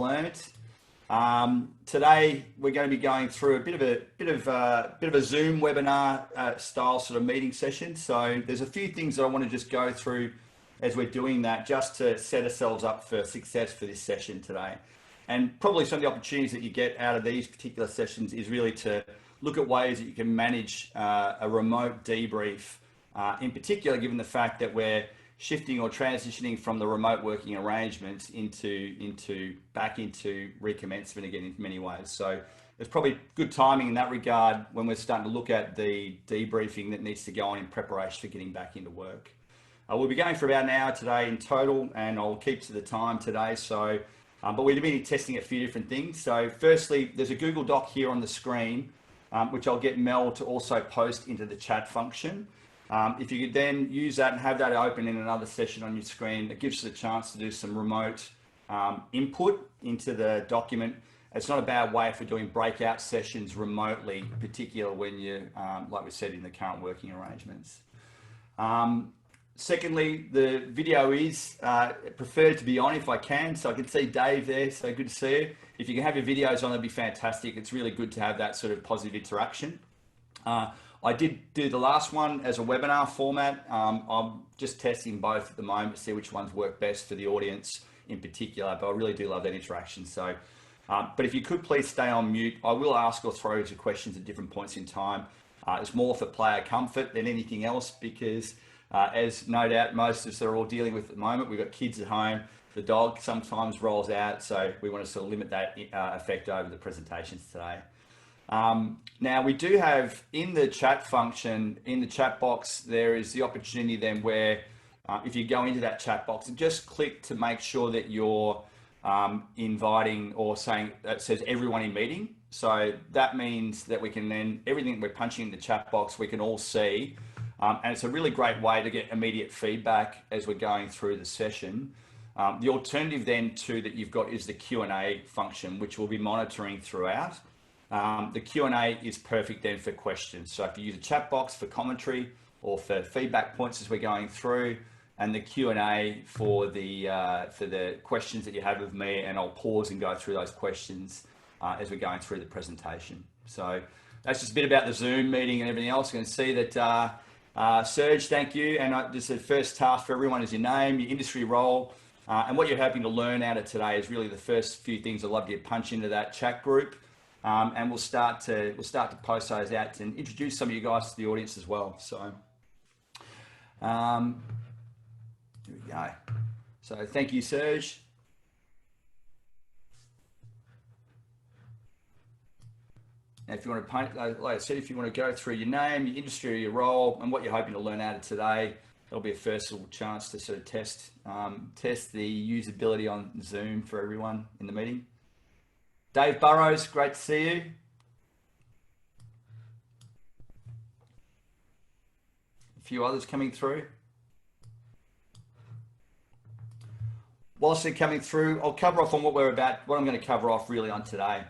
Earnt. Today we're going to be going through a bit of a Zoom webinar style sort of meeting session. So there's a few things that I want to just go through as we're doing that, just to set ourselves up for success for this session today. And probably some of the opportunities that you get out of these particular sessions is really to look at ways that you can manage a remote debrief, in particular, given the fact that we're shifting or transitioning from the remote working arrangements back into recommencement again in many ways. So there's probably good timing in that regard when we're starting to look at the debriefing that needs to go on in preparation for getting back into work. We'll be going for about an hour today in total, and I'll keep to the time today. So, but we've been testing a few different things. So firstly, there's a Google Doc here on the screen, which I'll get Mel to also post into the chat function. If you could then use that and have that open in another session on your screen, it gives us a chance to do some remote input into the document. It's not a bad way for doing breakout sessions remotely, particularly when you're, like we said, in the current working arrangements. Secondly, the video is preferred to be on if I can. So I can see Dave there, so good to see you. If you can have your videos on, that'd be fantastic. It's really good to have that sort of positive interaction. I did do the last one as a webinar format. I'm just testing both at the moment to see which ones work best for the audience in particular, but I really do love that interaction. So, but if you could please stay on mute, I will ask or throw you questions at different points in time. It's more for player comfort than anything else, because as no doubt most of us are all dealing with at the moment, we've got kids at home, the dog sometimes rolls out, so we want to sort of limit that effect over the presentations today. Now we do have in the chat function, in the chat box, there is the opportunity then where if you go into that chat box and just click to make sure that you're inviting or saying that says everyone in meeting. So that means that we can then, everything we're punching in the chat box, we can all see. And it's a really great way to get immediate feedback as we're going through the session. The alternative then too that you've got is the Q&A function, which we'll be monitoring throughout. The Q&A is perfect then for questions. So if you use a chat box for commentary or for feedback points as we're going through, and the Q&A for the questions that you have with me, and I'll pause and go through those questions as we're going through the presentation. So that's just a bit about the Zoom meeting and everything else. You can see that Serge, thank you. And just the first task for everyone is your name, your industry role, and what you're hoping to learn out of today is really the first few things I'd love you to punch into that chat group. And we'll start to post those out and introduce some of you guys to the audience as well. So here we go. So thank you, Serge. And if you want to like I said, if you want to go through your name, your industry, or your role, and what you're hoping to learn out of today, that'll be a first little chance to sort of test the usability on Zoom for everyone in the meeting. Dave Burrows, great to see you. A few others coming through. Whilst they're coming through, I'll cover off on what I'm going to cover off really on today.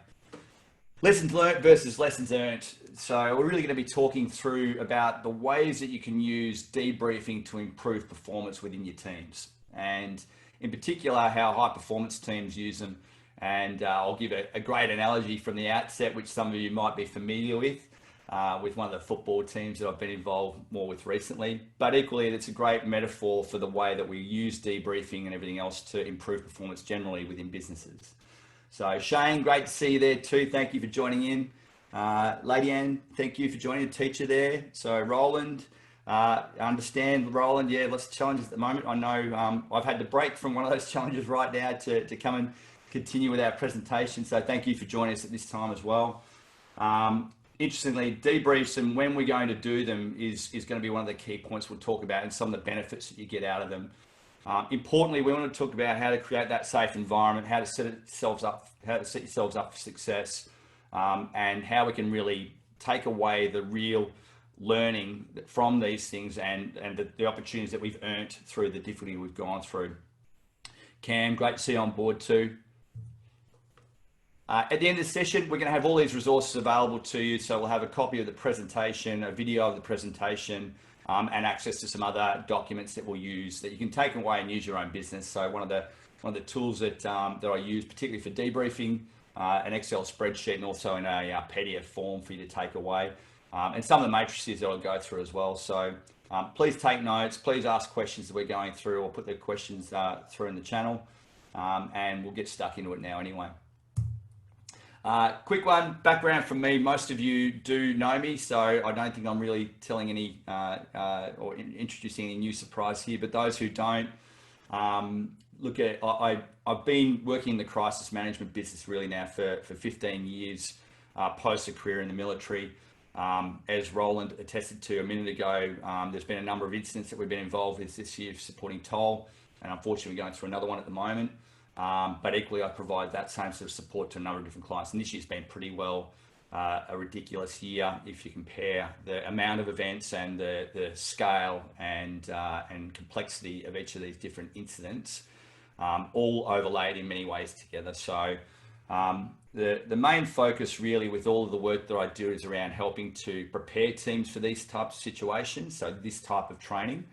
Lessons learned versus lessons earned. So we're really going to be talking through about the ways that you can use debriefing to improve performance within your teams, and in particular how high performance teams use them. And I'll give a great analogy from the outset, which some of you might be familiar with one of the football teams that I've been involved more with recently. But equally, it's a great metaphor for the way that we use debriefing and everything else to improve performance generally within businesses. So Shane, great to see you there too. Thank you for joining in. Lady Ann, thank you for joining, the teacher there. So Roland, I understand, Roland, yeah, lots of challenges at the moment. I know I've had to break from one of those challenges right now to come and continue with our presentation. So thank you for joining us at this time as well. Interestingly, debriefs and when we're going to do them is going to be one of the key points we'll talk about, and some of the benefits that you get out of them. Importantly, we want to talk about how to create that safe environment, how to set yourselves up for success, and how we can really take away the real learning from these things and the opportunities that we've earned through the difficulty we've gone through. Cam, great to see you on board too. At the end of the session, we're going to have all these resources available to you. So we'll have a copy of the presentation, a video of the presentation, and access to some other documents that we'll use that you can take away and use your own business. So one of the one of the tools that that I use, particularly for debriefing, an Excel spreadsheet, and also in a PDF form for you to take away, and some of the matrices that I'll go through as well. So please take notes, please ask questions that we're going through, or put the questions through in the channel, and we'll get stuck into it now anyway. Quick one, background from me. Most of you do know me, so I don't think I'm really telling any or introducing any new surprise here, but those who don't, look at, I've been working in the crisis management business really now for 15 years, post a career in the military. As Roland attested to a minute ago, there's been a number of incidents that we've been involved with this year supporting Toll, and unfortunately we're going through another one at the moment. But equally, I provide that same sort of support to a number of different clients. And this year's been pretty well a ridiculous year if you compare the amount of events and the scale and complexity of each of these different incidents, all overlaid in many ways together. So the main focus really with all of the work that I do is around helping to prepare teams for these types of situations. So this type of training,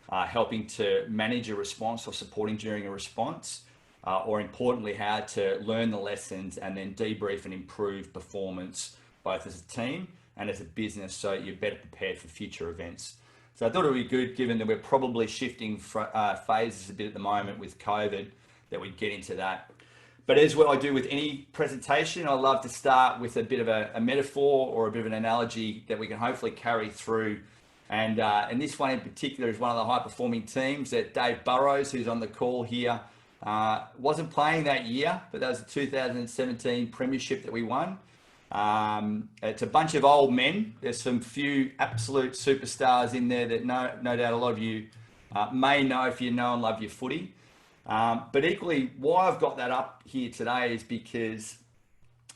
helping to manage a response or supporting during a response. Or importantly, how to learn the lessons and then debrief and improve performance, both as a team and as a business, so you're better prepared for future events. So I thought it would be good, given that we're probably shifting phases a bit at the moment with COVID, that we'd get into that. But as what I do with any presentation, I love to start with a bit of a metaphor or a bit of an analogy that we can hopefully carry through. And this one in particular is one of the high-performing teams that Dave Burrows, who's on the call here, wasn't playing that year, but that was the 2017 premiership that we won. It's a bunch of old men. There's some few absolute superstars in there that no doubt a lot of you may know if you know and love your footy. But equally, why I've got that up here today is because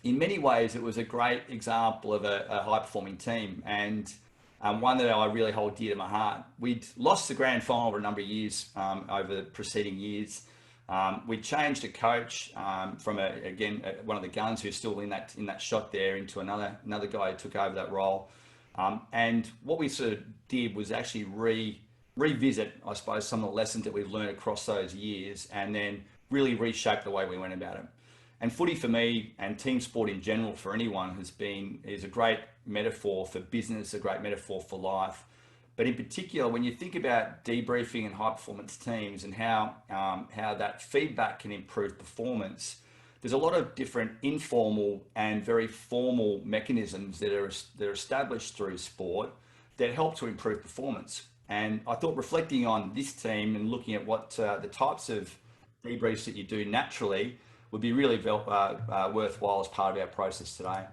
in many ways it was a great example of a high-performing team, and one that I really hold dear to my heart. We'd lost the grand final for a number of years over the preceding years. We changed a coach from one of the guns who's still in that shot there into another guy who took over that role. And what we sort of did was actually revisit, I suppose, some of the lessons that we've learned across those years, and then really reshape the way we went about it. And footy for me, and team sport in general for anyone, is a great metaphor for business, a great metaphor for life. But in particular, when you think about debriefing and high performance teams and how that feedback can improve performance, there's a lot of different informal and very formal mechanisms that are established through sport that help to improve performance. And I thought reflecting on this team and looking at what the types of debriefs that you do naturally would be really worthwhile as part of our process today.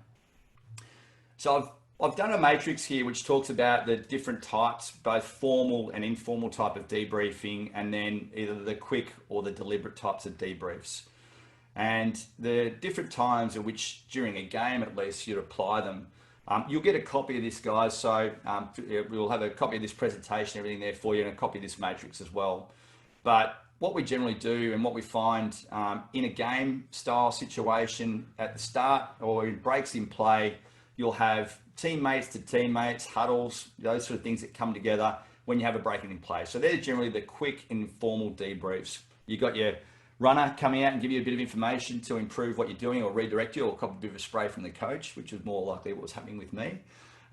So I've done a matrix here which talks about the different types, both formal and informal type of debriefing, and then either the quick or the deliberate types of debriefs. And the different times in which, during a game at least, you'd apply them. You'll get a copy of this, guys, so we'll have a copy of this presentation, everything there for you, and a copy of this matrix as well. But what we generally do and what we find in a game style situation at the start or in breaks in play, you'll have teammates to teammates, huddles, those sort of things that come together when you have a break in play. So they're generally the quick, informal debriefs. You got your runner coming out and give you a bit of information to improve what you're doing or redirect you, or copy a bit of a spray from the coach, which was more likely what was happening with me.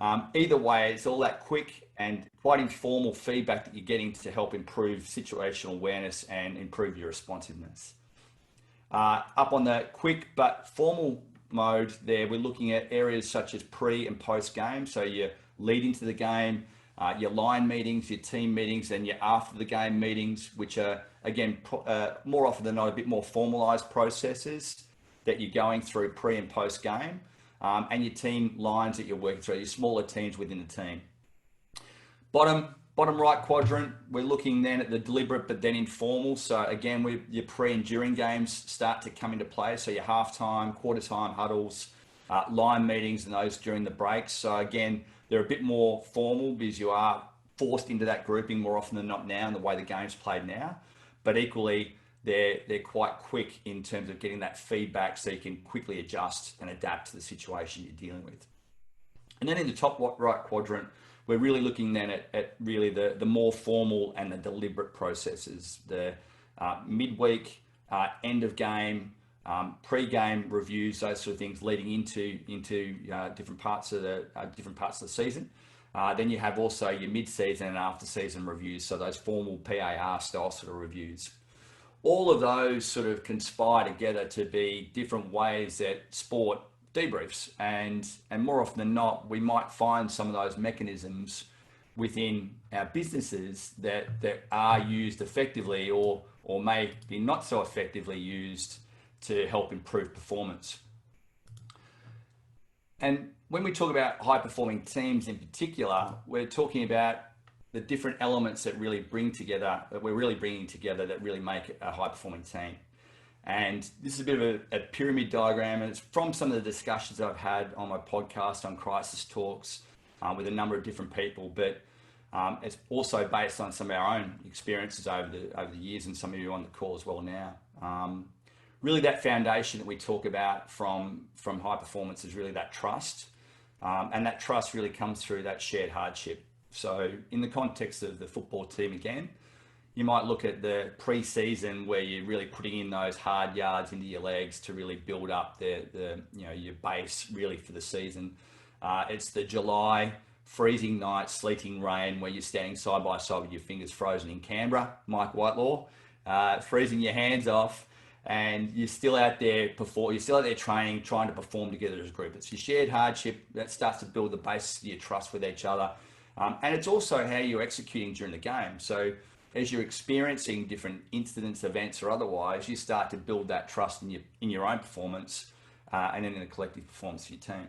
Either way, it's all that quick and quite informal feedback that you're getting to help improve situational awareness and improve your responsiveness. Up on the quick but formal mode there, we're looking at areas such as pre and post game. So your lead into the game, your line meetings, your team meetings, and your after the game meetings, which are, again, more often than not, a bit more formalized processes that you're going through pre and post game, and your team lines that you're working through, your smaller teams within the team. Bottom right quadrant, we're looking then at the deliberate but then informal. So again, your pre and during games start to come into play. So your halftime, quarter time huddles, line meetings, and those during the breaks. So again, they're a bit more formal because you are forced into that grouping more often than not now in the way the game's played now. But equally, they're quite quick in terms of getting that feedback so you can quickly adjust and adapt to the situation you're dealing with. And then in the top right quadrant, we're really looking then at really the more formal and the deliberate processes, the midweek end of game, pre-game reviews, those sort of things leading into different parts of the season. Then you have also your mid-season and after-season reviews, so those formal PAR style sort of reviews. All of those sort of conspire together to be different ways that sport debriefs, and more often than not, we might find some of those mechanisms within our businesses that are used effectively or may be not so effectively used to help improve performance. And when we talk about high performing teams in particular, we're talking about the different elements that we're bringing together that really make a high performing team. And this is a bit of a pyramid diagram, and it's from some of the discussions I've had on my podcast on crisis talks with a number of different people, but it's also based on some of our own experiences over the years, and some of you on the call as well now. Really, that foundation that we talk about from high performance is really that trust, and that trust really comes through that shared hardship. So in the context of the football team again, you might look at the pre-season where you're really putting in those hard yards into your legs to really build up your base really for the season. It's the July freezing night, sleeting rain, where you're standing side by side with your fingers frozen in Canberra, Mike Whitelaw, freezing your hands off, and you're still out there training, trying to perform together as a group. It's your shared hardship that starts to build the basis of your trust with each other. And it's also how you're executing during the game. So as you're experiencing different incidents, events, or otherwise, you start to build that trust in your own performance, and then in the collective performance of your team.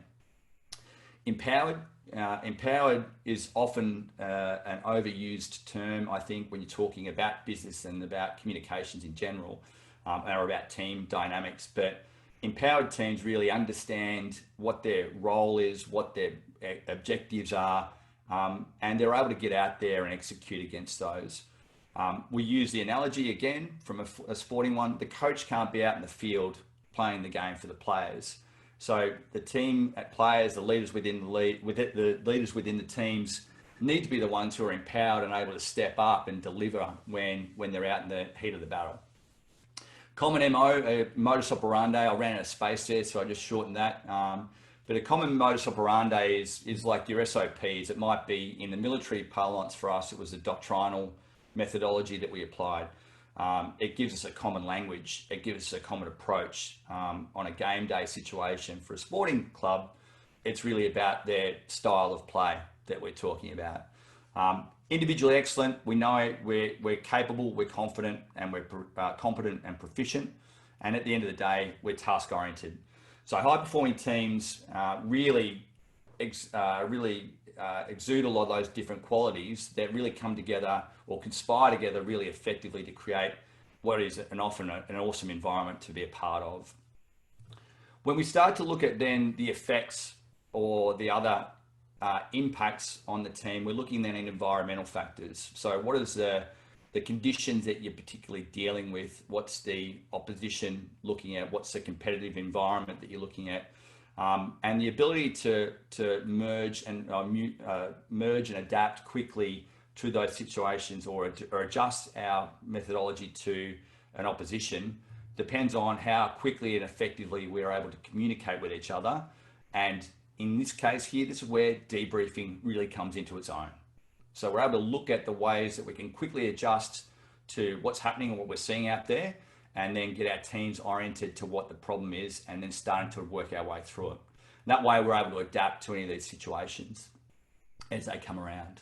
Empowered is often an overused term, I think, when you're talking about business and about communications in general, or about team dynamics. But empowered teams really understand what their role is, what their objectives are, and they're able to get out there and execute against those. We use the analogy again from a sporting one. The coach can't be out in the field playing the game for the players. So the team players, the leaders within the leaders within the teams need to be the ones who are empowered and able to step up and deliver when they're out in the heat of the battle. Common MO, modus operandi. I ran out of space there, so I just shortened that. But a common modus operandi is like your SOPs. It might be, in the military parlance for us, it was a doctrinal methodology that we applied. It gives us a common language. It gives us a common approach on a game day situation. For a sporting club, it's really about their style of play that we're talking about. Individually excellent, we know we're capable, we're confident, and we're competent and proficient. And at the end of the day, we're task oriented. So high performing teams really exude a lot of those different qualities that really come together or conspire together really effectively to create what is often an awesome environment to be a part of. When we start to look at then the effects or the other impacts on the team, we're looking then at environmental factors. So what is the conditions that you're particularly dealing with? What's the opposition looking at? What's the competitive environment that you're looking at? And the ability to merge and adapt quickly to those situations or adjust our methodology to an opposition depends on how quickly and effectively we're able to communicate with each other. And in this case here, this is where debriefing really comes into its own. So we're able to look at the ways that we can quickly adjust to what's happening and what we're seeing out there, and then get our teams oriented to what the problem is, and then starting to work our way through it. And that way we're able to adapt to any of these situations as they come around.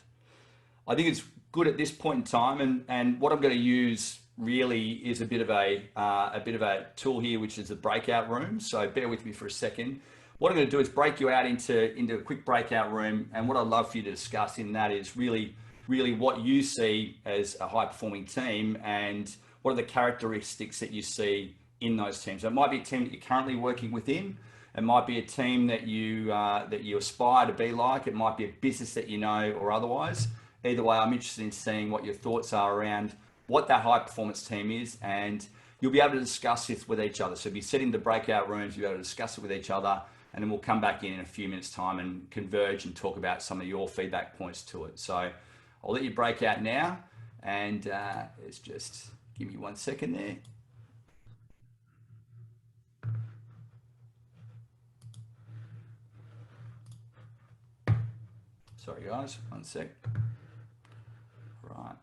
I think it's good at this point in time, and what I'm going to use really is a bit of a tool here, which is the breakout room. So bear with me for a second. What I'm going to do is break you out into a quick breakout room, and what I'd love for you to discuss in that is really what you see as a high performing team, and what are the characteristics that you see in those teams. So it might be a team that you're currently working within. It might be a team that you aspire to be like. It might be a business that you know or otherwise. Either way, I'm interested in seeing what your thoughts are around what that high performance team is, and you'll be able to discuss this with each other. So be setting the breakout rooms, you'll be able to discuss it with each other, and then we'll come back in a few minutes time and converge and talk about some of your feedback points to it. So I'll let you break out now, and it's just give me 1 second there. Sorry guys, one sec. Right.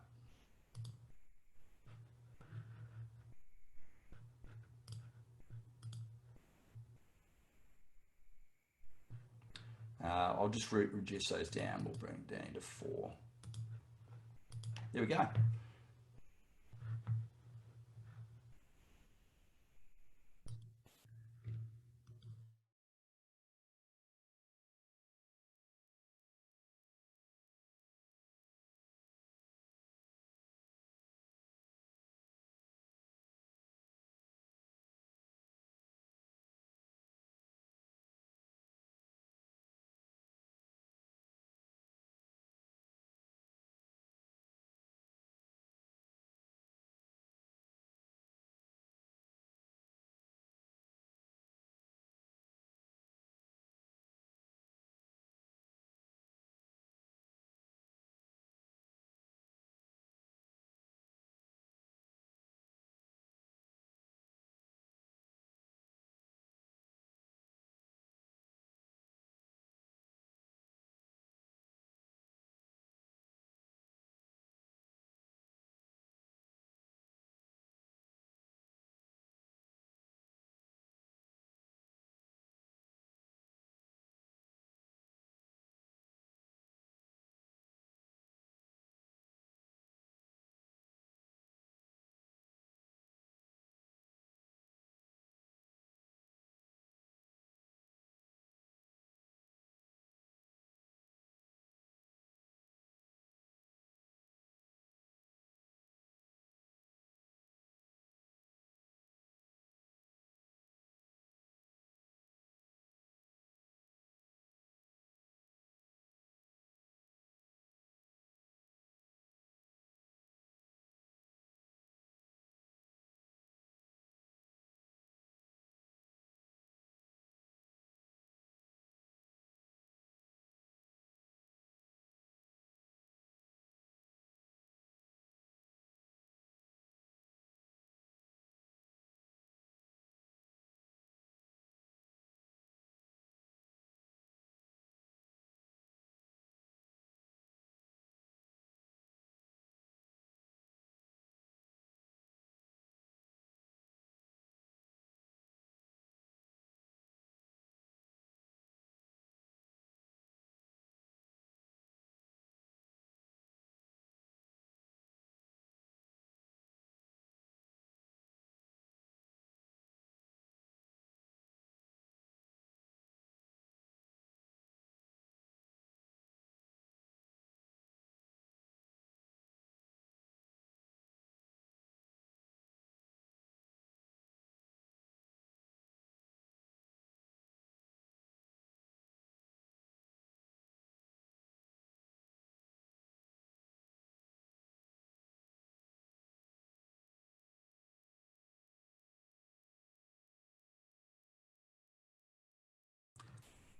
I'll just reduce those down. We'll bring it down to 4. There we go.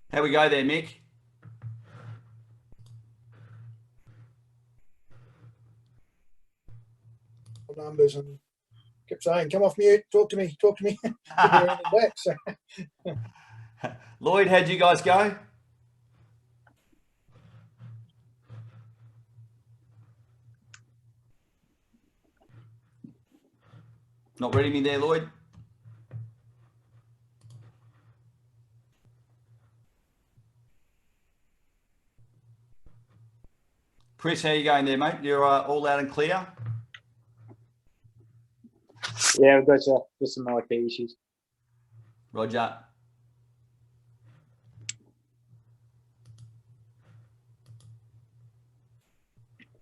How we go there, Mick? Numbers and kept saying, "Come off mute, talk to me." Didn't hear anything back. So. Lloyd, how'd you guys go? Not reading me there, Lloyd? Chris, how you going there, mate? You're all loud and clear? Yeah, we've got some IP issues. Roger.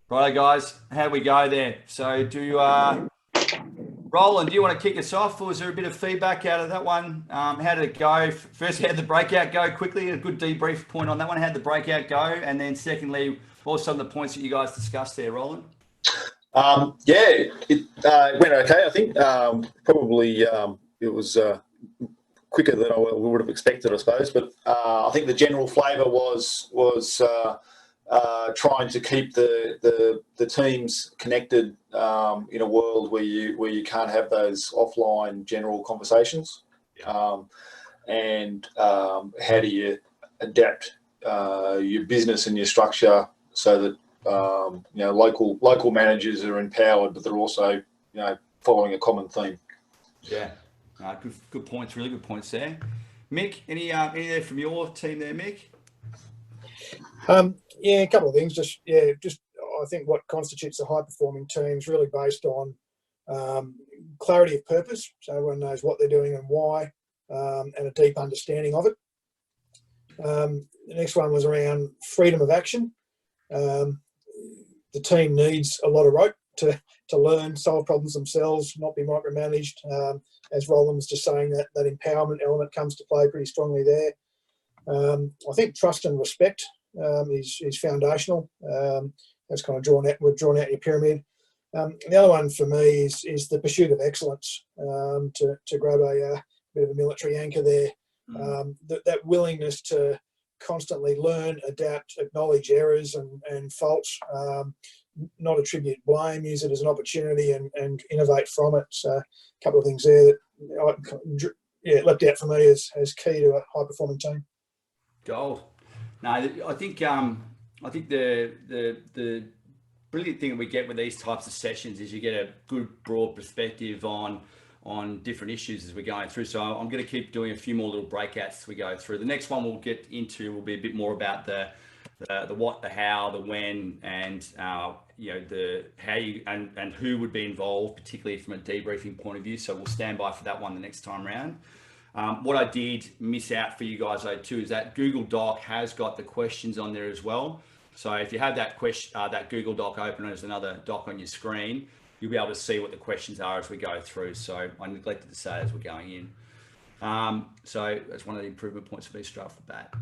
Righto, guys, how we go there? So Roland, do you want to kick us off, or was there a bit of feedback out of that one? How did it go? First, how did the breakout go quickly? A good debrief point on that one. How did the breakout go? And then secondly, what were some of the points that you guys discussed there, Roland? Yeah, it went okay, I think. Probably it was quicker than I would have expected, I suppose. But I think the general flavour was trying to keep the teams connected in a world where you can't have those offline general conversations. And how do you adapt your business and your structure so that local managers are empowered, but they're also following a common theme. Yeah, good points. Really good points there. Mick, any there from your team there, Mick? Yeah, a couple of things. Just I think what constitutes a high-performing team is really based on clarity of purpose, so everyone knows what they're doing and why, and a deep understanding of it. The next one was around freedom of action. The team needs a lot of rope to learn, solve problems themselves, not be micromanaged. As Roland was just saying, that empowerment element comes to play pretty strongly there. I think trust and respect is foundational. That's kind of we've drawn out your pyramid. The other one for me is the pursuit of excellence, to grab a bit of a military anchor there. That willingness to constantly learn, adapt, acknowledge errors and faults, not attribute blame, use it as an opportunity and innovate from it. So a couple of things there that leapt out for me as key to a high-performing team. Gold. No, I think the brilliant thing that we get with these types of sessions is you get a good broad perspective on different issues as we're going through. So I'm going to keep doing a few more little breakouts as we go through. The next one we'll get into will be a bit more about the what, the how, the when, and the how you and who would be involved, particularly from a debriefing point of view. So we'll stand by for that one the next time round. What I did miss out for you guys though too is that Google Doc has got the questions on there as well. So if you have that that Google Doc open, there's another doc on your screen, you'll be able to see what the questions are as we go through. So I neglected to say as we're going in. So that's one of the improvement points for me straight off the bat.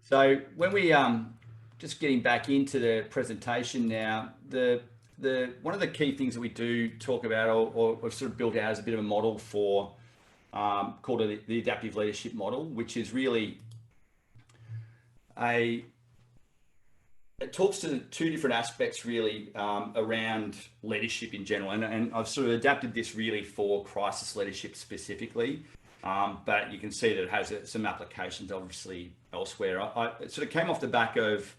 So when we just getting back into the presentation now, the one of the key things that we do talk about or we've sort of built out as a bit of a model for called the adaptive leadership model, which is really it talks to two different aspects really around leadership in general, and I've sort of adapted this really for crisis leadership specifically, but you can see that it has some applications obviously elsewhere. It sort of came off the back of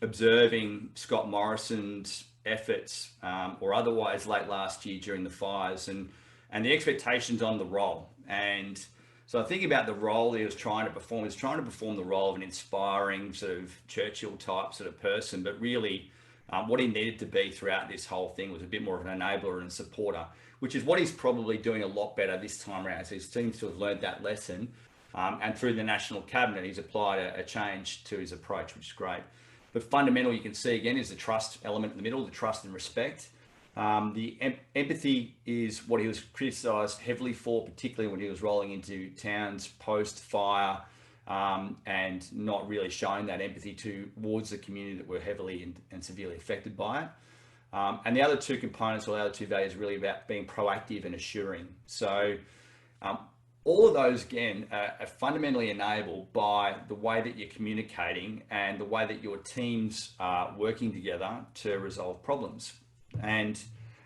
observing Scott Morrison's efforts or otherwise late last year during the fires and the expectations on the role. And so I think about the role he was trying to perform. He was trying to perform the role of an inspiring sort of Churchill type sort of person, but really what he needed to be throughout this whole thing was a bit more of an enabler and supporter, which is what he's probably doing a lot better this time around. So he seems to have learned that lesson. And through the National Cabinet, he's applied a change to his approach, which is great. But fundamental, you can see again, is the trust element in the middle, the trust and respect. The empathy is what he was criticised heavily for, particularly when he was rolling into towns post-fire and not really showing that empathy towards the community that were heavily and severely affected by it. And the other two components, or the other two values, are really about being proactive and assuring. So all of those, again, are fundamentally enabled by the way that you're communicating and the way that your teams are working together to resolve problems. And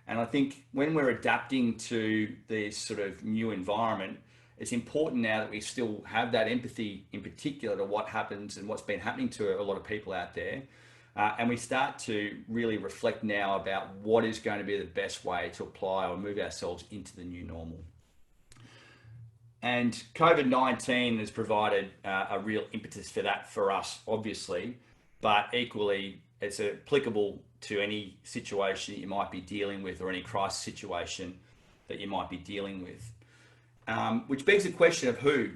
I think when we're adapting to this sort of new environment, it's important now that we still have that empathy in particular to what happens and what's been happening to a lot of people out there. And we start to really reflect now about what is going to be the best way to apply or move ourselves into the new normal. And COVID-19 has provided a real impetus for that for us, obviously, but equally it's applicable to any situation that you might be dealing with or any crisis situation that you might be dealing with. Which begs the question of who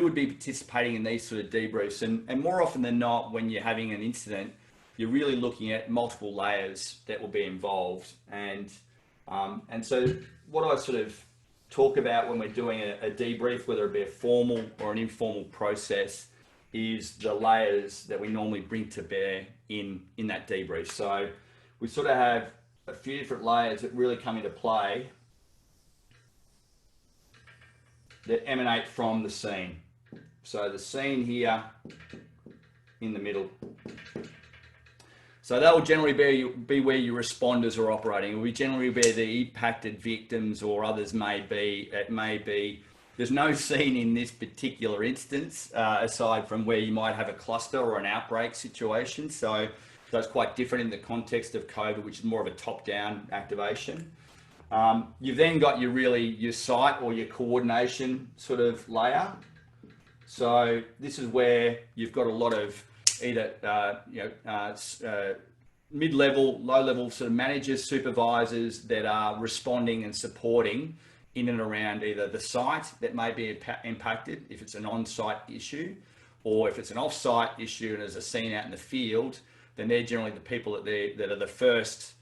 would be participating in these sort of debriefs. And more often than not, when you're having an incident, you're really looking at multiple layers that will be involved. And so what I sort of talk about when we're doing a debrief, whether it be a formal or an informal process, is the layers that we normally bring to bear in that debrief. So we sort of have a few different layers that really come into play that emanate from the scene. So the scene here in the middle. So that will generally be where your responders are operating. It will generally be the impacted victims, or others may be. It may be there's no scene in this particular instance, aside from where you might have a cluster or an outbreak situation. So it's quite different in the context of COVID, which is more of a top-down activation. You've then got your site or your coordination sort of layer. So this is where you've got a lot of either mid-level, low-level sort of managers, supervisors that are responding and supporting in and around either the site that may be impacted, if it's an on-site issue, or if it's an off-site issue and there's a scene out in the field, then they're generally the people that are the first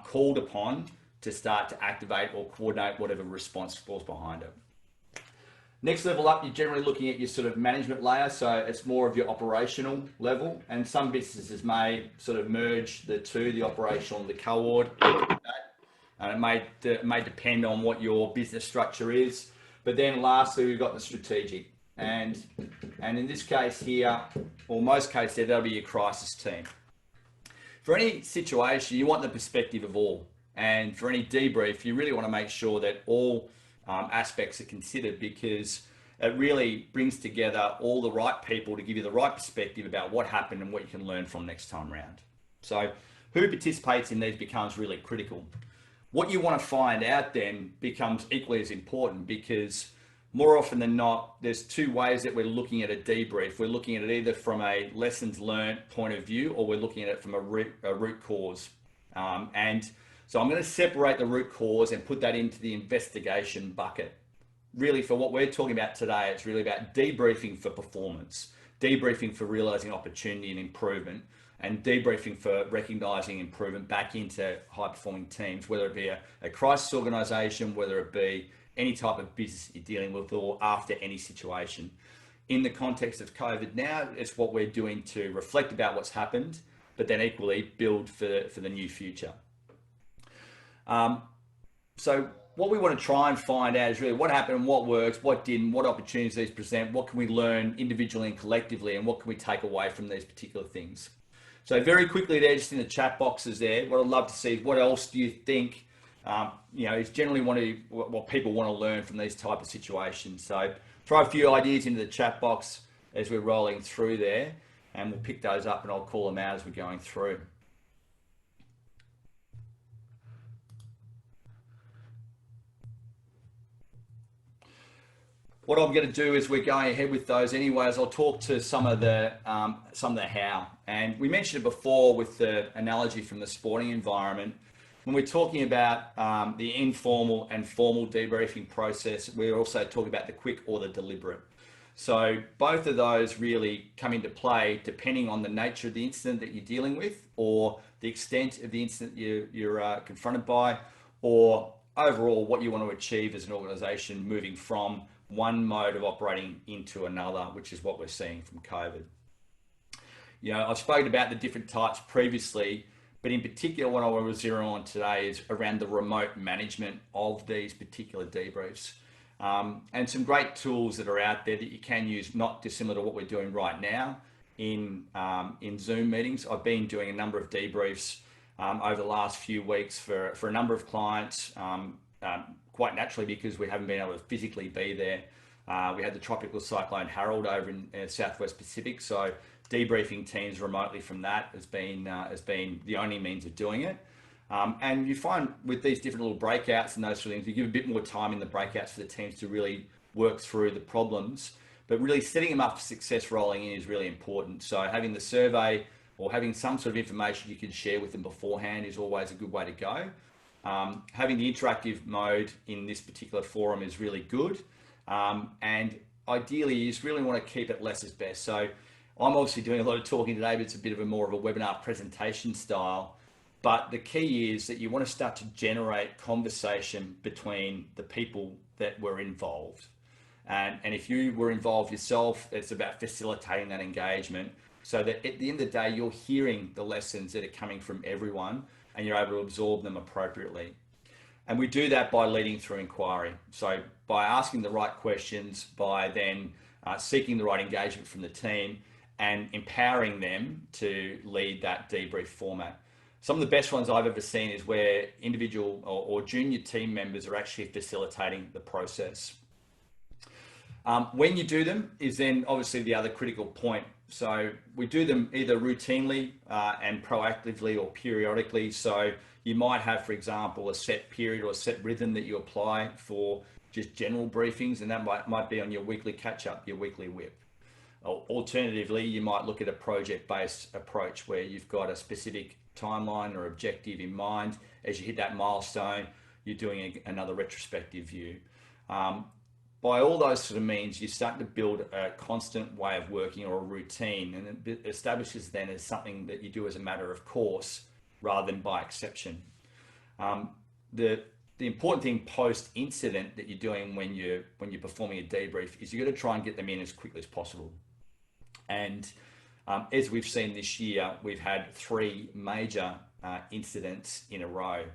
called upon to start to activate or coordinate whatever response falls behind it. Next level up, you're generally looking at your sort of management layer, so it's more of your operational level, and some businesses may sort of merge the two, the operational and the co-ord. And it may depend on what your business structure is. But then lastly, we've got the strategic. And in this case here, or most cases, that'll be your crisis team. For any situation, you want the perspective of all. And for any debrief, you really want to make sure that all aspects are considered, because it really brings together all the right people to give you the right perspective about what happened and what you can learn from next time round. So who participates in these becomes really critical. What you want to find out then becomes equally as important, because more often than not, there's two ways that we're looking at a debrief. We're looking at it either from a lessons learned point of view, or we're looking at it from a root cause. And so I'm going to separate the root cause and put that into the investigation bucket. Really, for what we're talking about today, it's really about debriefing for performance, debriefing for realizing opportunity and improvement, and debriefing for recognizing improvement back into high-performing teams, whether it be a crisis organization, whether it be any type of business you're dealing with, or after any situation. In the context of COVID now, it's what we're doing to reflect about what's happened, but then equally build for the new future. So what we want to try and find out is really what happened, what works, what didn't, what opportunities these present, what can we learn individually and collectively, and what can we take away from these particular things. So very quickly there, just in the chat boxes there, what I'd love to see is what else do you think, is generally what people want to learn from these type of situations. So throw a few ideas into the chat box as we're rolling through there, and we'll pick those up and I'll call them out as we're going through. What I'm going to do is we're going ahead with those anyways. I'll talk to some of the how. And we mentioned it before with the analogy from the sporting environment. When we're talking about the informal and formal debriefing process, we're also talking about the quick or the deliberate. So both of those really come into play depending on the nature of the incident that you're dealing with, or the extent of the incident you're confronted by, or overall what you want to achieve as an organization moving from one mode of operating into another, which is what we're seeing from COVID. I've spoken about the different types previously, but in particular, what I want to zero on today is around the remote management of these particular debriefs. And some great tools that are out there that you can use, not dissimilar to what we're doing right now in Zoom meetings. I've been doing a number of debriefs over the last few weeks for a number of clients, quite naturally because we haven't been able to physically be there. We had the tropical cyclone Harold over in Southwest Pacific, so debriefing teams remotely from that has been the only means of doing it. And you find with these different little breakouts and those sort of things, you give a bit more time in the breakouts for the teams to really work through the problems, but really setting them up for success rolling in is really important. So having the survey or having some sort of information you can share with them beforehand is always a good way to go. Having the interactive mode in this particular forum is really good. And ideally, you just really want to keep it less is best. So I'm obviously doing a lot of talking today, but it's a bit of more of a webinar presentation style. But the key is that you want to start to generate conversation between the people that were involved. And if you were involved yourself, it's about facilitating that engagement so that at the end of the day, you're hearing the lessons that are coming from everyone and you're able to absorb them appropriately. And we do that by leading through inquiry. So by asking the right questions, by then seeking the right engagement from the team and empowering them to lead that debrief format. Some of the best ones I've ever seen is where individual or junior team members are actually facilitating the process. When you do them is then obviously the other critical point. So we do them either routinely and proactively or periodically. So you might have, for example, a set period or a set rhythm that you apply for just general briefings, and that might be on your weekly catch-up, your weekly whip. Alternatively, you might look at a project-based approach where you've got a specific timeline or objective in mind. As you hit that milestone, you're doing another retrospective view. By all those sort of means, you start to build a constant way of working or a routine, and it establishes then as something that you do as a matter of course rather than by exception. The important thing post-incident that you're doing when you're performing a debrief is you've got to try and get them in as quickly as possible. And as we've seen this year, we've had 3 major incidents in a row.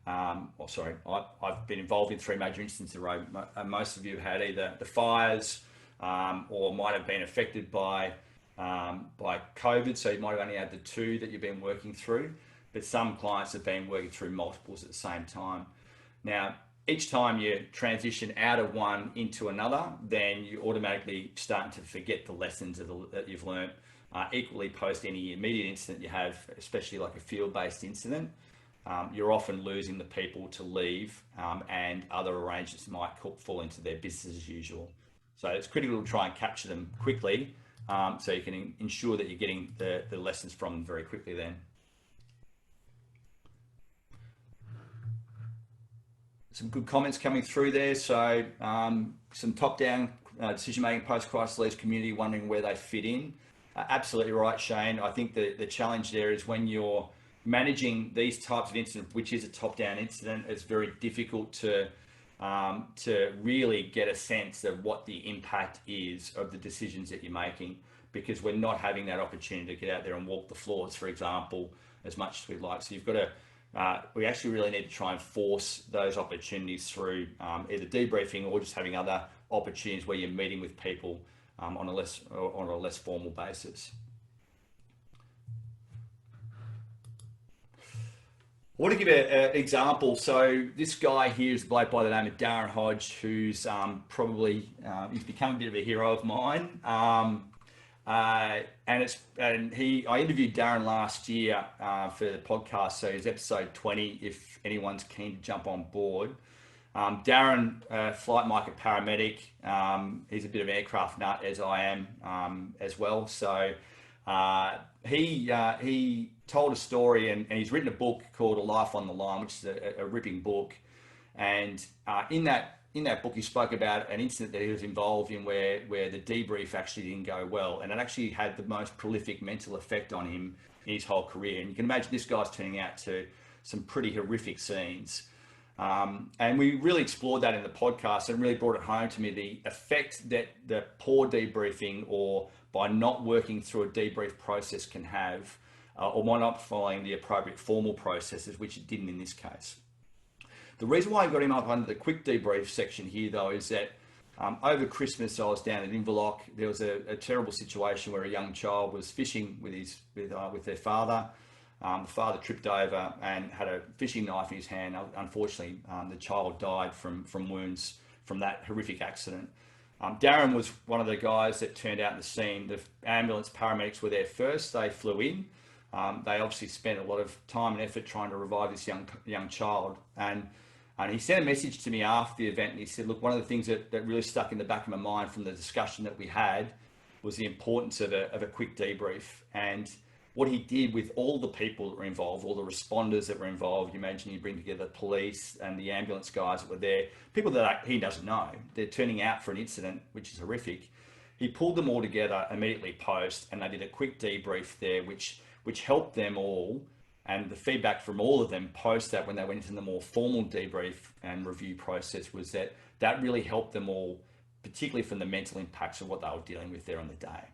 I've been involved in 3 major incidents in a row. Most of you had either the fires or might have been affected by COVID, so you might have only had the 2 that you've been working through, but some clients have been working through multiples at the same time. Now, each time you transition out of one into another, then you automatically start to forget the lessons that you've learned. Equally, post any immediate incident you have, especially like a field-based incident, you're often losing the people to leave and other arrangements might fall into their business as usual. So it's critical to try and capture them quickly so you can ensure that you're getting the lessons from them very quickly then. Some good comments coming through there. So some top-down decision-making post-crisis leaders community wondering where they fit in. Absolutely right, Shane. I think the challenge there is when you're managing these types of incidents, which is a top-down incident, it's very difficult to really get a sense of what the impact is of the decisions that you're making, because we're not having that opportunity to get out there and walk the floors, for example, as much as we'd like. So you've got to, we actually really need to try and force those opportunities through either debriefing or just having other opportunities where you're meeting with people on a less formal basis. I want to give an example. So this guy here is a bloke by the name of Darren Hodge, who's probably he's become a bit of a hero of mine. I interviewed Darren last year for the podcast, so it's episode 20. If anyone's keen to jump on board, Darren, flight mica paramedic. He's a bit of an aircraft nut, as I am as well. So he told a story, and he's written a book called A Life on the Line, which is a ripping book. And in that book, he spoke about an incident that he was involved in where the debrief actually didn't go well, and it actually had the most prolific mental effect on him in his whole career. And you can imagine this guy's turning out to some pretty horrific scenes. And we really explored that in the podcast and really brought it home to me, the effect that the poor debriefing or by not working through a debrief process can have, or by not following the appropriate formal processes, which it didn't in this case. The reason why I got him up under the quick debrief section here, though, is that over Christmas I was down at Inverloch. There was a terrible situation where a young child was fishing with their father. The father tripped over and had a fishing knife in his hand. Unfortunately, the child died from wounds from that horrific accident. Darren was one of the guys that turned out in the scene. The ambulance paramedics were there first. They flew in. They obviously spent a lot of time and effort trying to revive this young child. And he sent a message to me after the event, and he said, look, one of the things that really stuck in the back of my mind from the discussion that we had was the importance of a quick debrief. And what he did with all the people that were involved, all the responders that were involved, you imagine you bring together police and the ambulance guys that were there, people that he doesn't know, they're turning out for an incident, which is horrific. He pulled them all together immediately post, and they did a quick debrief there, which helped them all. And the feedback from all of them post that, when they went into the more formal debrief and review process, was that really helped them all, particularly from the mental impacts of what they were dealing with there on the day.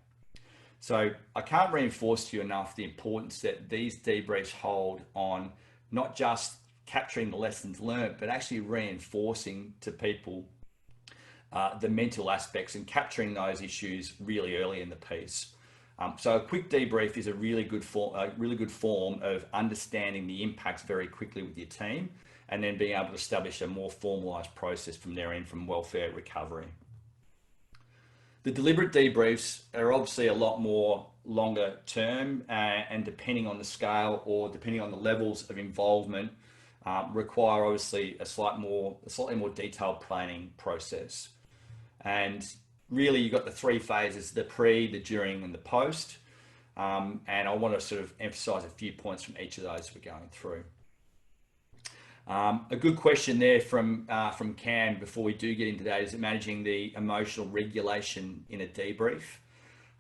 So I can't reinforce to you enough the importance that these debriefs hold on not just capturing the lessons learned, but actually reinforcing to people the mental aspects and capturing those issues really early in the piece. So a quick debrief is a really good form of understanding the impacts very quickly with your team, and then being able to establish a more formalised process from their end from welfare recovery. The deliberate debriefs are obviously a lot more longer term, and depending on the scale or depending on the levels of involvement, require obviously a slightly more detailed planning process. And really, you've got the three phases: the pre, the during, and the post. And I want to sort of emphasize a few points from each of those we're going through. A good question there from Cam before we do get into that is managing the emotional regulation in a debrief.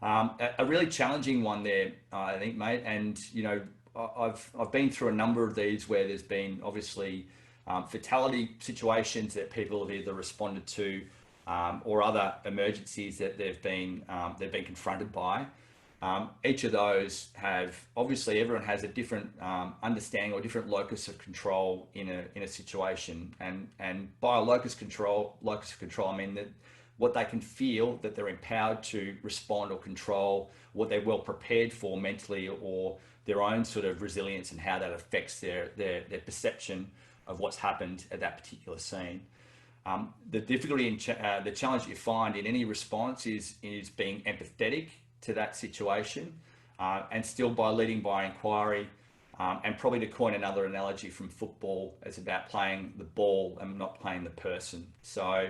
A really challenging one there, I think, mate. And you know, I've been through a number of these where there's been obviously fatality situations that people have either responded to, or other emergencies that they've been confronted by. Each of those have, obviously everyone has a different understanding or different locus of control in a situation, and by a locus of control I mean that what they can feel, that they're empowered to respond or control, what they're well prepared for mentally, or their own sort of resilience and how that affects their perception of what's happened at that particular scene. The difficulty and the challenge you find in any response is being empathetic to that situation, and still by leading by inquiry, and probably to coin another analogy from football, it's about playing the ball and not playing the person. So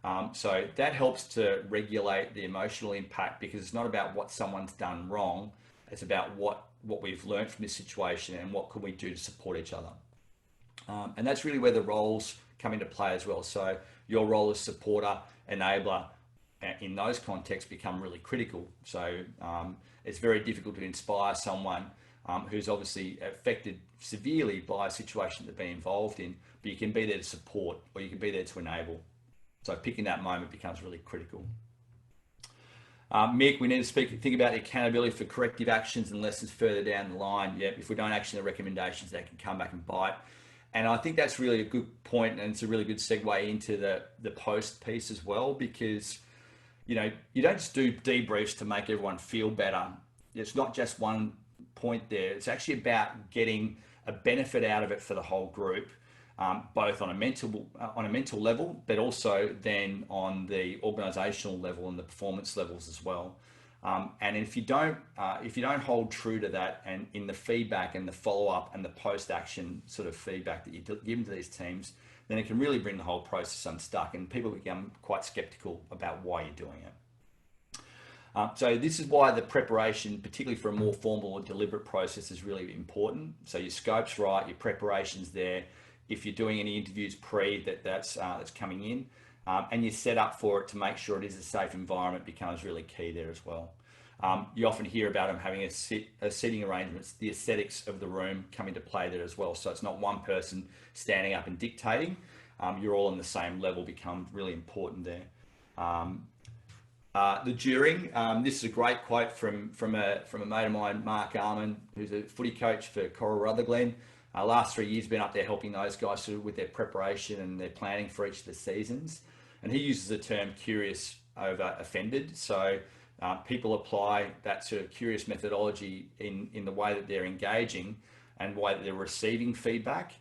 that helps to regulate the emotional impact, because it's not about what someone's done wrong, it's about what we've learned from this situation and what can we do to support each other. And that's really where the roles come into play as well. So your role as supporter, enabler, in those contexts become really critical. So it's very difficult to inspire someone who's obviously affected severely by a situation they've been involved in, but you can be there to support, or you can be there to enable. So picking that moment becomes really critical. Mick, we need to think about the accountability for corrective actions and lessons further down the line. Yeah, if we don't action the recommendations, they can come back and bite. And I think that's really a good point, and it's a really good segue into the post piece as well, because you know, you don't just do debriefs to make everyone feel better. It's not just one point there. It's actually about getting a benefit out of it for the whole group, both on a mental level, but also then on the organizational level and the performance levels as well. And if you don't hold true to that, and in the feedback and the follow-up and the post-action sort of feedback that you're giving to these teams, then it can really bring the whole process unstuck, and people become quite skeptical about why you're doing it. So this is why the preparation, particularly for a more formal or deliberate process, is really important. So your scope's right, your preparation's there. If you're doing any interviews that's coming in, and you're set up for it to make sure it is a safe environment, becomes really key there as well. You often hear about them having a seating arrangements, the aesthetics of the room come into play there as well. So it's not one person standing up and dictating. You're all on the same level, becomes really important there. The during, this is a great quote from a mate of mine, Mark Arman, who's a footy coach for Coral Rutherglen. Last 3 years been up there helping those guys with their preparation and their planning for each of the seasons. And he uses the term curious over offended. So people apply that sort of curious methodology in the way that they're engaging and the way that they're receiving feedback.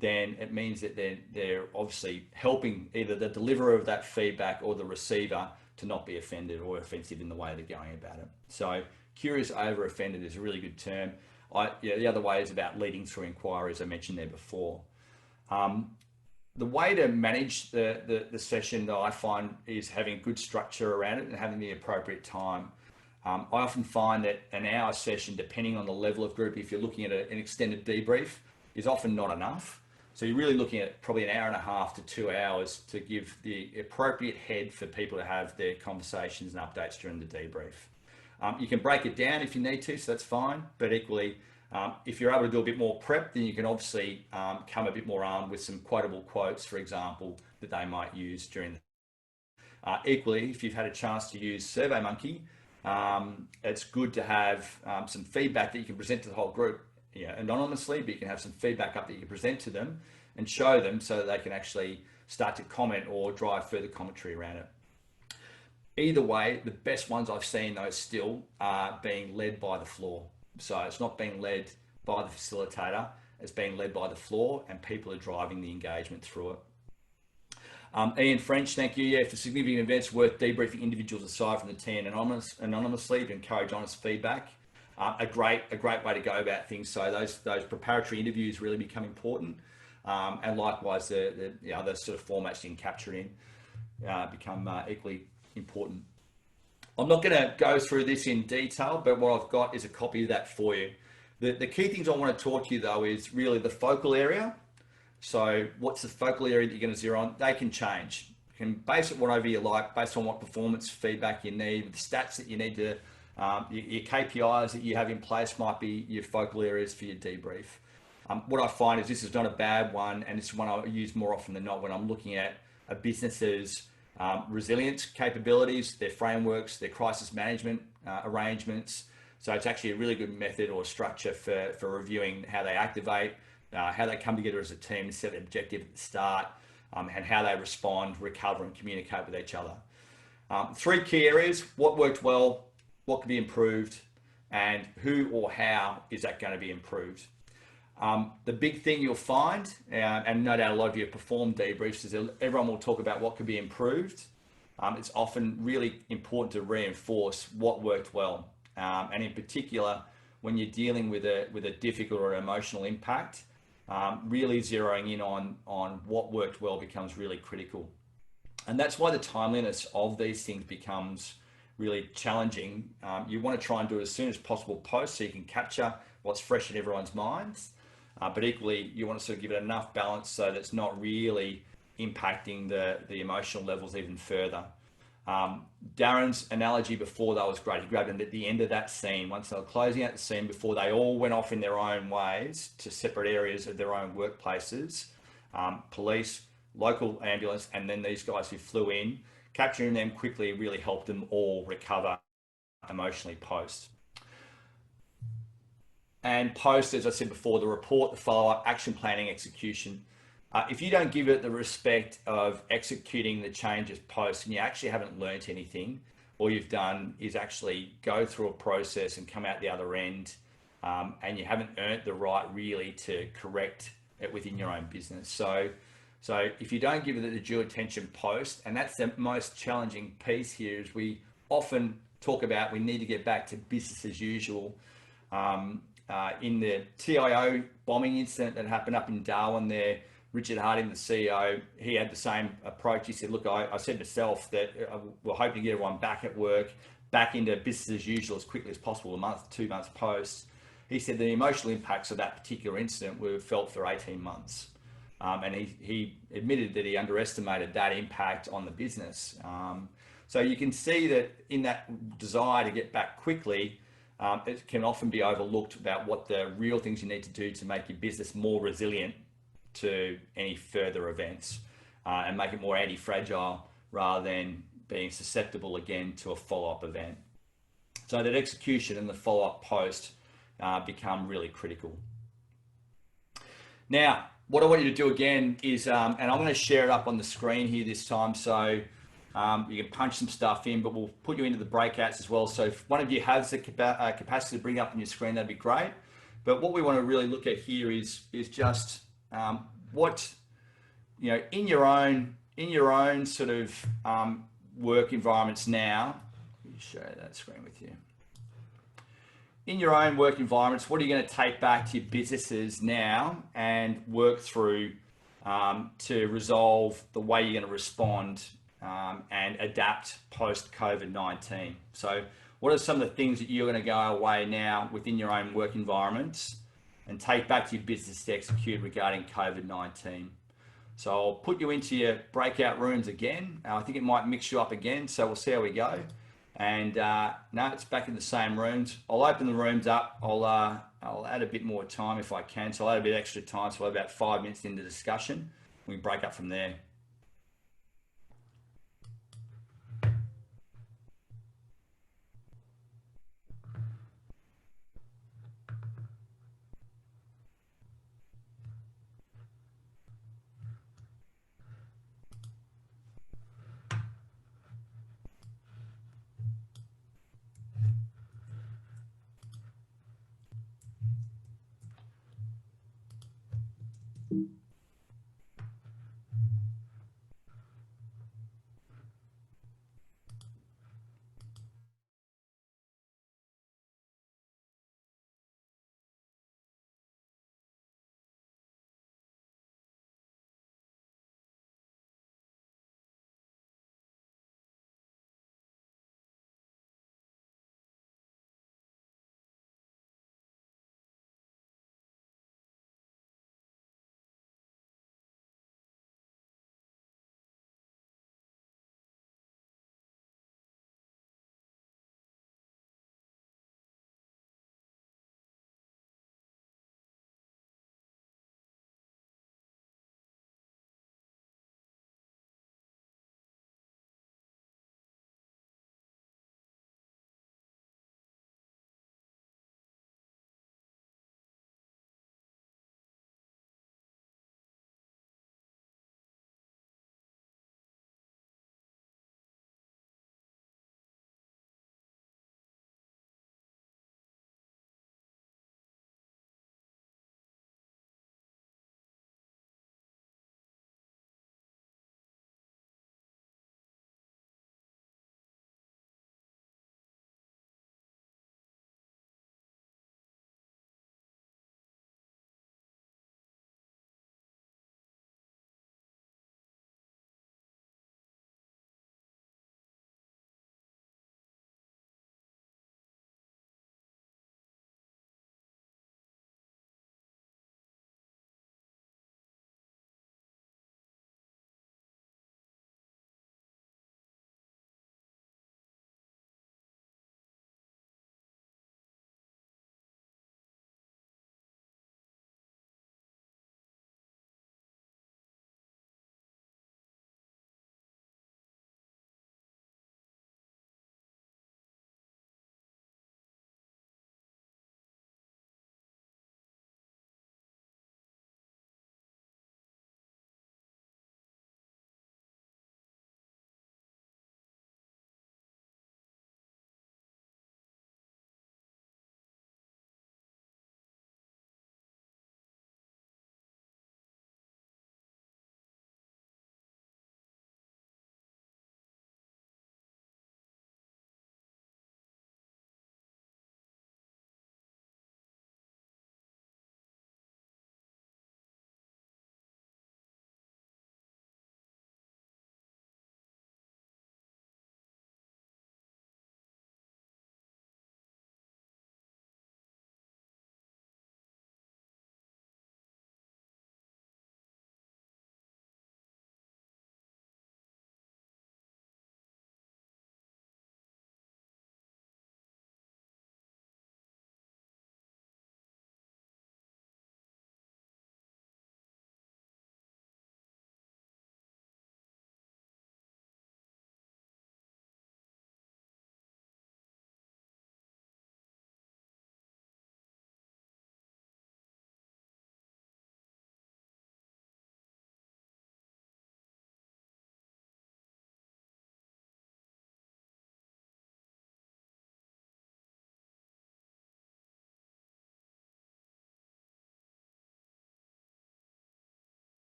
Then it means that they're obviously helping either the deliverer of that feedback or the receiver to not be offended or offensive in the way they're going about it. So curious over offended is a really good term. The other way is about leading through inquiry, as I mentioned there before. The way to manage the session that I find is having a good structure around it and having the appropriate time. I often find that an hour session, depending on the level of group, if you're looking at an extended debrief, is often not enough. So you're really looking at probably an hour and a half to 2 hours to give the appropriate head for people to have their conversations and updates during the debrief. You can break it down if you need to, so that's fine. But equally, if you're able to do a bit more prep, then you can obviously come a bit more armed with some quotable quotes, for example, that they might use during the equally, if you've had a chance to use SurveyMonkey, it's good to have some feedback that you can present to the whole group, anonymously, but you can have some feedback up that you can present to them and show them so that they can actually start to comment or drive further commentary around it. Either way, the best ones I've seen, though, still are being led by the floor. So it's not being led by the facilitator, it's being led by the floor, and people are driving the engagement through it. Ian French, thank you. Yeah, for significant events worth debriefing individuals aside from the team anonymously to encourage honest feedback. A great way to go about things. So those preparatory interviews really become important, and likewise the other sort of formats you can capture it in become equally important. I'm not going to go through this in detail, but what I've got is a copy of that for you. The key things I want to talk to you though is really the focal area. So what's the focal area that you're going to zero on? They can change. You can base it whatever you like based on what performance feedback you need, the stats that you need to, your KPIs that you have in place might be your focal areas for your debrief. What I find is this is not a bad one, and it's one I use more often than not when I'm looking at a business's resilience capabilities, their frameworks, their crisis management arrangements. So it's actually a really good method or structure for reviewing how they activate, how they come together as a team to set an objective at the start, and how they respond, recover, and communicate with each other. 3 key areas: what worked well, what can be improved, and who or how is that going to be improved. The big thing you'll find, and no doubt a lot of you have performed debriefs, is everyone will talk about what could be improved. It's often really important to reinforce what worked well. And in particular, when you're dealing with a difficult or emotional impact, really zeroing in on what worked well becomes really critical. And that's why the timeliness of these things becomes really challenging. You want to try and do it as soon as possible post so you can capture what's fresh in everyone's minds. But equally, you want to sort of give it enough balance so that it's not really impacting the emotional levels even further. Darren's analogy before that was great. He grabbed them at the end of that scene, once they were closing out the scene, before they all went off in their own ways to separate areas of their own workplaces, police, local ambulance, and then these guys who flew in, capturing them quickly really helped them all recover emotionally post. And post, as I said before, the report, the follow-up, action planning, execution. If you don't give it the respect of executing the changes post and you actually haven't learnt anything, all you've done is actually go through a process and come out the other end, and you haven't earned the right really to correct it within your own business. So if you don't give it the due attention post, and that's the most challenging piece here, is we often talk about we need to get back to business as usual. In the TIO bombing incident that happened up in Darwin there, Richard Harding, the CEO, he had the same approach. He said, look, I said to myself that we're hoping to get everyone back at work, back into business as usual as quickly as possible, a month, 2 months post. He said the emotional impacts of that particular incident were felt for 18 months. And he admitted that he underestimated that impact on the business. So you can see that in that desire to get back quickly, it can often be overlooked about what the real things you need to do to make your business more resilient to any further events, and make it more anti-fragile rather than being susceptible again to a follow-up event. So that execution and the follow-up post become really critical. Now, what I want you to do again is, and I'm going to share it up on the screen here this time, so you can punch some stuff in, but we'll put you into the breakouts as well. So if one of you has the capacity to bring up on your screen, that'd be great. But what we want to really look at here is just what, you know, in your own sort of work environments now. Let me share that screen with you. In your own work environments, what are you going to take back to your businesses now and work through to resolve the way you're going to respond and adapt post COVID-19? So what are some of the things that you're going to go away now within your own work environments and take back to your business to execute regarding COVID-19? So I'll put you into your breakout rooms again. I think it might mix you up again, so we'll see how we go. And no, it's back in the same rooms. I'll open the rooms up. I'll add a bit more time if I can. So I'll add a bit extra time. So we're about 5 minutes into discussion. We can break up from there.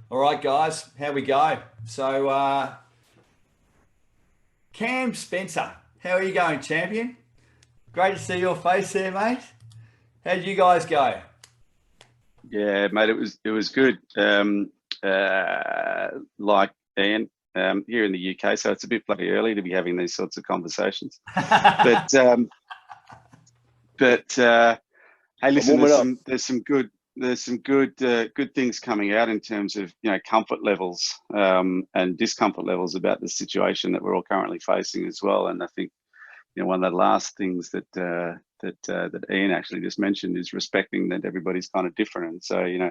All right, guys, how we go? So, Cam Spencer, how are you going, champion? Great to see your face there, mate. How did you guys go? Yeah, mate, it was good. Like Ian, here in the UK, so it's a bit bloody early to be having these sorts of conversations. But hey, listen, there's some good things coming out in terms of comfort levels and discomfort levels about the situation that we're all currently facing as well. And I think one of the last things that Ian actually just mentioned is respecting that everybody's kind of different. And so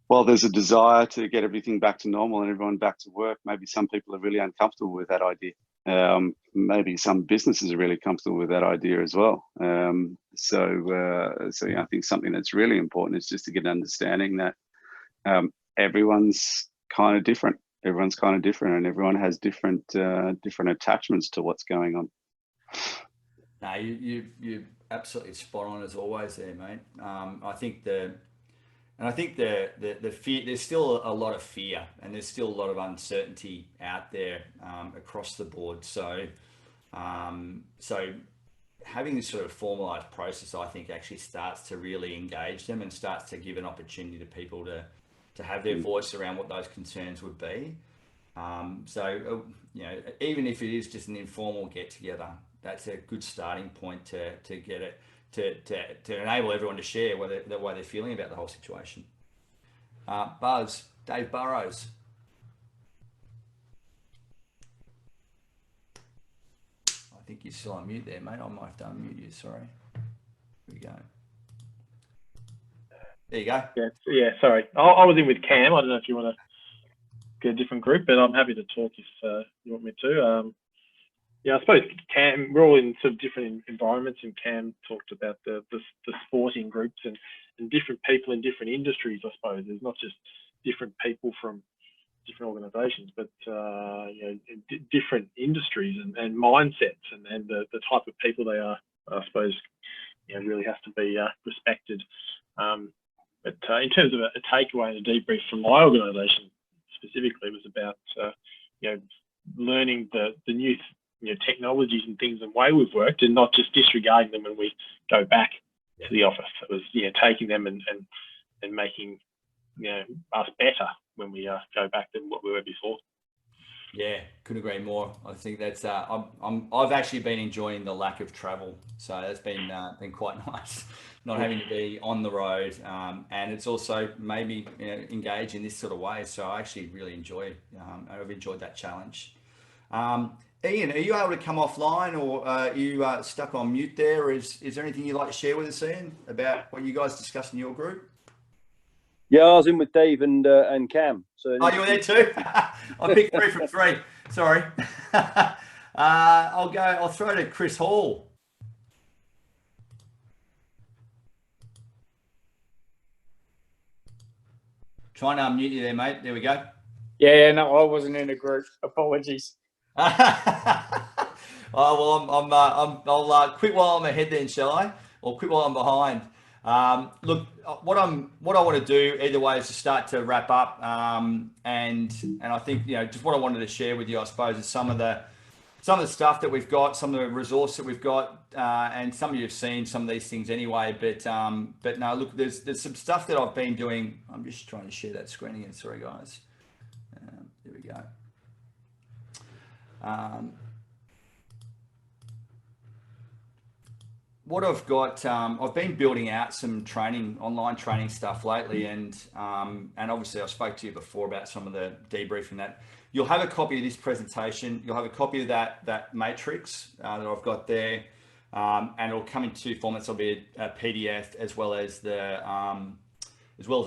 while there's a desire to get everything back to normal and everyone back to work, maybe some people are really uncomfortable with that idea. Maybe some businesses are really comfortable with that idea as well. So I think something that's really important is just to get an understanding that everyone's kind of different. Everyone's kind of different, and everyone has different attachments to what's going on. No, you absolutely spot on as always there, mate. I think the fear, there's still a lot of fear and there's still a lot of uncertainty out there across the board. So having this sort of formalized process, I think, actually starts to really engage them and starts to give an opportunity to people to have their voice around what those concerns would be. Even if it is just an informal get together, that's a good starting point to get it to enable everyone to share the way they're feeling about the whole situation. Buzz, Dave Burrows. I think you're still on mute there, mate. I might have to unmute you. Sorry. Here we go. There you go. Yeah. Sorry, I was in with Cam. I don't know if you want to get a different group, but I'm happy to talk if you want me to. Yeah, I suppose Cam, we're all in sort of different environments, and Cam talked about the sporting groups and different people in different industries. I suppose there's not just different people from different organisations, but different industries and mindsets and the type of people they are. I suppose really has to be respected. But in terms of a takeaway and a debrief from my organisation specifically, was about learning the new technologies and things and way we've worked, and not just disregarding them when we go back to the office. It was taking them and making us better when we go back than what we were before. Yeah, couldn't agree more. I think that's I've actually been enjoying the lack of travel, so that's been quite nice, not having to be on the road, and it's also maybe engage in this sort of way. So I actually really I've enjoyed that challenge. Ian, are you able to come offline, or are you stuck on mute there? Or is there anything you'd like to share with us, Ian, about what you guys discussed in your group? Yeah, I was in with Dave and Cam. So you were there too? I picked 3 from 3. Sorry. I'll throw to Chris Hall. Trying to unmute you there, mate. There we go. Yeah, no, I wasn't in a group. Apologies. I'll quit while I'm ahead then, shall I? Or quit while I'm behind. Look, what I want to do either way is to start to wrap up, and I think just what I wanted to share with you, I suppose, is some of the stuff that we've got, some of the resource that we've got, and some of you have seen some of these things anyway. But no, look, there's some stuff that I've been doing. I'm just trying to share that screen again. Sorry, guys. There we go. What I've got, I've been building out some online training stuff lately, and obviously I spoke to you before about some of the debriefing that. You'll have a copy of this presentation. You'll have a copy of that matrix that I've got there, and it'll come in 2 formats. There'll be a PDF as well as an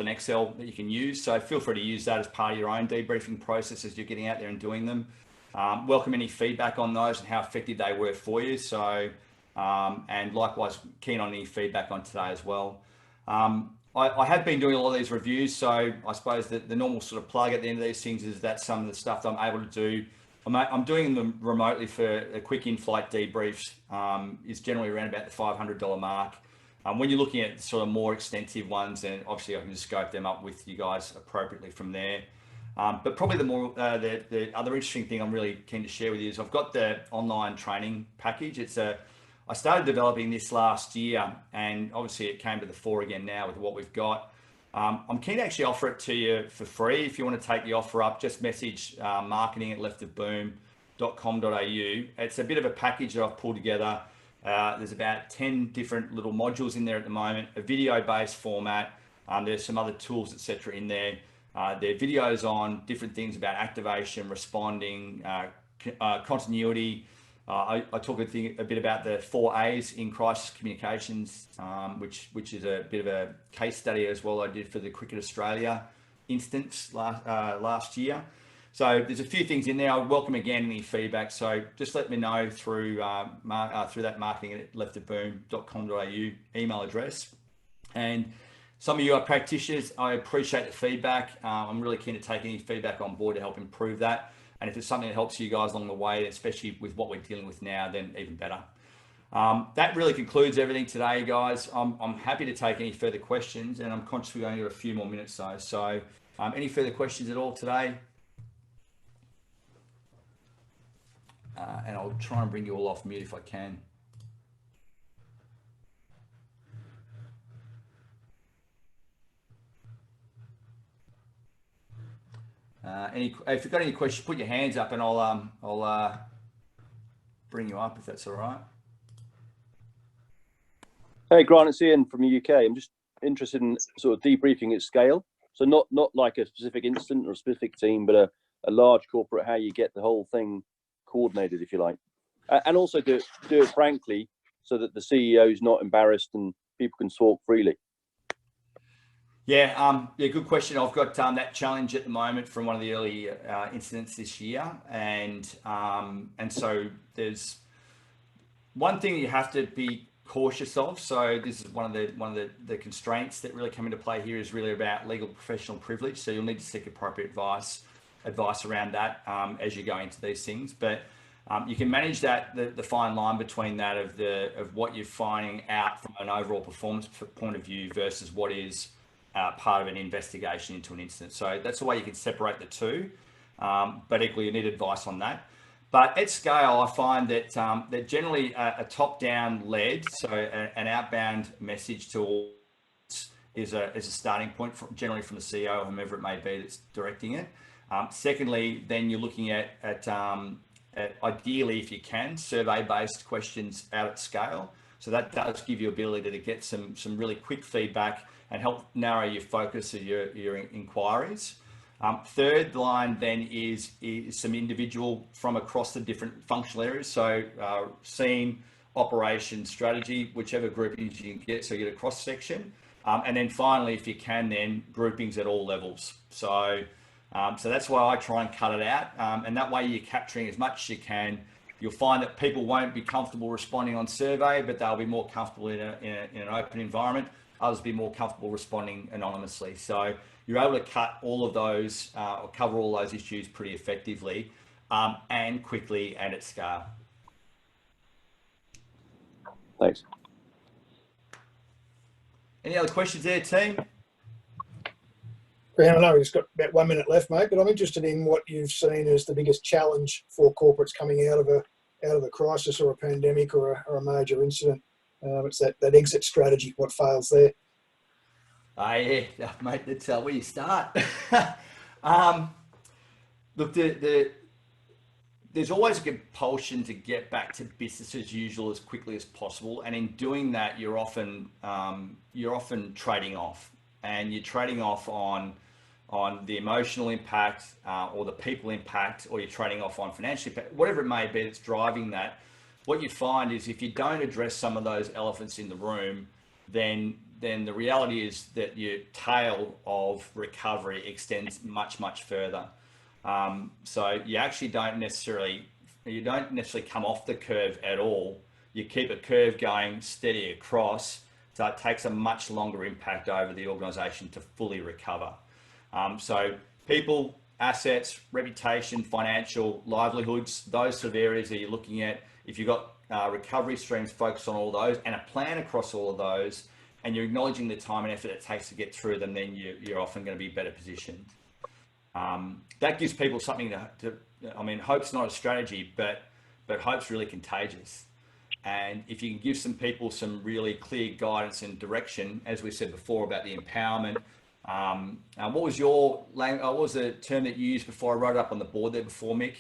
Excel that you can use. So feel free to use that as part of your own debriefing process as you're getting out there and doing them. Welcome any feedback on those and how effective they were for you. So, and likewise, keen on any feedback on today as well. I have been doing a lot of these reviews, so I suppose that the normal sort of plug at the end of these things is that some of the stuff that I'm able to do, I'm doing them remotely for a quick in-flight debriefs, is generally around about the $500 mark. When you're looking at sort of more extensive ones, then obviously I can just scope them up with you guys appropriately from there. But probably the other interesting thing I'm really keen to share with you is I've got the online training package. I started developing this last year, and obviously it came to the fore again now with what we've got. I'm keen to actually offer it to you for free. If you want to take the offer up, just message marketing@leftofboom.com.au. It's a bit of a package that I've pulled together. There's about 10 different little modules in there at the moment, a video-based format. There's some other tools, etc. in there. There are videos on different things about activation, responding, continuity. I talk a bit about the 4 A's in crisis communications, which is a bit of a case study as well I did for the Cricket Australia instance last year. So there's a few things in there. I welcome again any feedback. So just let me know through that marketing@leftofboom.com.au email address. And some of you are practitioners. I appreciate the feedback. I'm really keen to take any feedback on board to help improve that. And if it's something that helps you guys along the way, especially with what we're dealing with now, then even better. That really concludes everything today, guys. I'm happy to take any further questions, and I'm conscious we're only got a few more minutes though. So any further questions at all today? And I'll try and bring you all off mute if I can. If you've got any questions, put your hands up and I'll bring you up if that's all right. Hey Grant, it's Ian from the UK. I'm just interested in sort of debriefing at scale. So not like a specific incident or a specific team, but a large corporate, how you get the whole thing coordinated, if you like. And also do it frankly, so that the CEO is not embarrassed and people can talk freely. Yeah, good question. I've got that challenge at the moment from one of the early incidents this year, and so there's one thing you have to be cautious of. So this is one of the constraints that really come into play here is really about legal professional privilege. So you'll need to seek appropriate advice around that as you go into these things, but you can manage that the fine line between that of what you're finding out from an overall performance point of view versus what is part of an investigation into an incident. So that's the way you can separate the two, but equally you need advice on that. But at scale, I find that that generally a top-down led, so an outbound message to all is a starting point, generally from the CEO or whomever it may be that's directing it. Secondly, then you're looking at ideally, if you can, survey-based questions out at scale. So that does give you ability to get some really quick feedback and help narrow your focus of your inquiries. Third line then is some individual from across the different functional areas. So scene, operation, strategy, whichever groupings you can get, so you get a cross section. And then finally, if you can, then groupings at all levels. So that's why I try and cut it out. And that way you're capturing as much as you can. You'll find that people won't be comfortable responding on survey, but they'll be more comfortable in an open environment. Others be more comfortable responding anonymously. So you're able to cut all of those or cover all those issues pretty effectively and quickly and at scale. Thanks. Any other questions there, team? Graham, I know we've just got about 1 minute left, mate, but I'm interested in what you've seen as the biggest challenge for corporates coming out of a crisis or a pandemic or a major incident. It's that exit strategy, what fails there. Yeah, mate, that's where you start. Look, there's always a compulsion to get back to business as usual as quickly as possible, and in doing that, you're often trading off, and you're trading off on the emotional impact or the people impact, or you're trading off on financial impact, whatever it may be that's driving that. What you find is if you don't address some of those elephants in the room, then the reality is that your tail of recovery extends much, much further. So you actually don't necessarily come off the curve at all. You keep a curve going steady across, so it takes a much longer impact over the organisation to fully recover. So people assets, reputation, financial, livelihoods, those sort of areas that you're looking at. If you've got recovery streams focused on all those and a plan across all of those, and you're acknowledging the time and effort it takes to get through them, then you're often going to be better positioned. That gives people something to I mean, hope's not a strategy, but hope's really contagious. And if you can give some people some really clear guidance and direction, as we said before about the empowerment, what was the term that you used before? I wrote it up on the board there before, Mick.